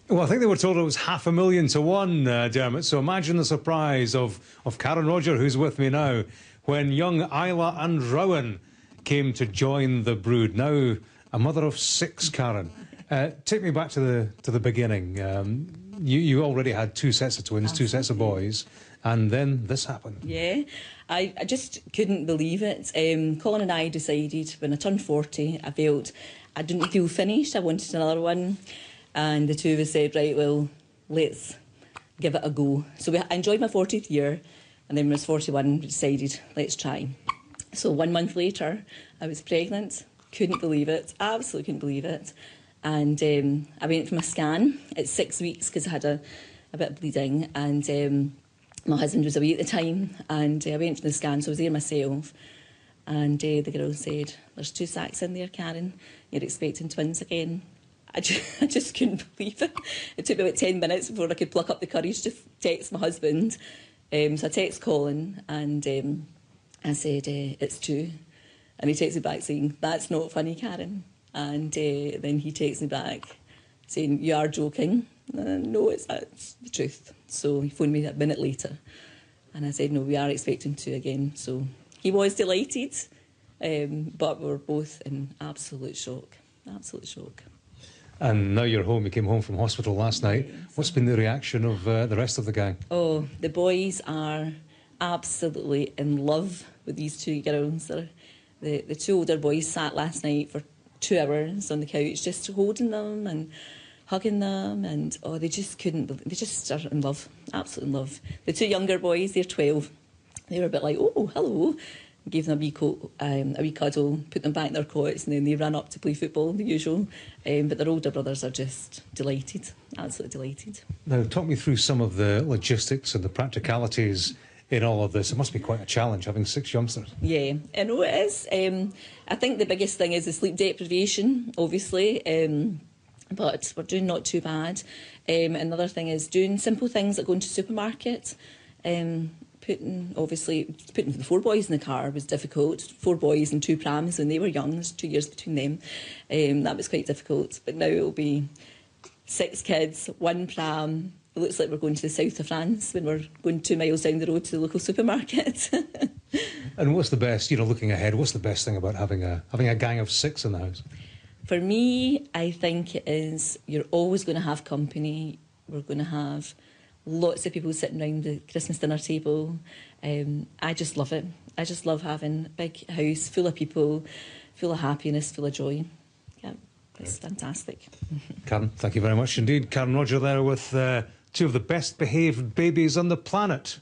Well, I think they were told it was 500,000 to 1, Dermot. So imagine the surprise of Karen Roger, who's with me now, when young Isla and Rowan came to join the brood. Now a mother of 6, Karen. Take me back to the beginning. You already had 2 sets of twins, 2 sets of boys, and then this happened. Yeah, I just couldn't believe it. Colin and I decided when I turned 40, I felt I didn't feel finished. I wanted another one. And the two of us said, right, well, let's give it a go. So I enjoyed my 40th year, and then when I was 41, we decided, let's try. So 1 month later, I was pregnant. Couldn't believe it. Absolutely couldn't believe it. And I went for my scan at 6 weeks because I had a bit of bleeding, and my husband was away at the time, and I went for the scan, so I was there myself. And the girl said, there's 2 sacs in there, Karen. You're expecting twins again. I just couldn't believe it. It took me about 10 minutes before I could pluck up the courage to text my husband. So I texted Colin, and I said, it's 2. And he texted me back saying, that's not funny, Karen. And then he texted me back saying, you are joking. No, it's the truth. So he phoned me a minute later, and I said, no, we are expecting 2 again. So he was delighted, but we were both in absolute shock. Absolute shock. And now you're home. You came home from hospital last night. What's been the reaction of the rest of the gang? Oh, the boys are absolutely in love with these 2 girls. The 2 older boys sat last night for 2 hours on the couch just holding them and hugging them, and they just couldn't believe, they just are in love, absolutely in love. The 2 younger boys, they're 12. They were a bit like, oh, hello. Gave them a wee cuddle, put them back in their cots, and then they ran up to play football, the usual. But their older brothers are just delighted, absolutely delighted. Now, talk me through some of the logistics and the practicalities in all of this. It must be quite a challenge having 6 youngsters. Yeah, I know it is. I think the biggest thing is the sleep deprivation, obviously, but we're doing not too bad. Another thing is doing simple things like going to the supermarket. Putting the 4 boys in the car was difficult. 4 boys and 2 prams when they were young. There's 2 years between them. That was quite difficult. But now it'll be 6 kids, 1 pram. It looks like we're going to the south of France when we're going 2 miles down the road to the local supermarket. And what's the best, looking ahead, what's the best thing about having a gang of 6 in the house? For me, I think it is you're always going to have company. We're going to have lots of people sitting around the Christmas dinner table. I just love it. I just love having a big house full of people, full of happiness, full of joy. Yeah, it's fantastic. Karen, thank you very much indeed. Karen Roger there with 2 of the best behaved babies on the planet.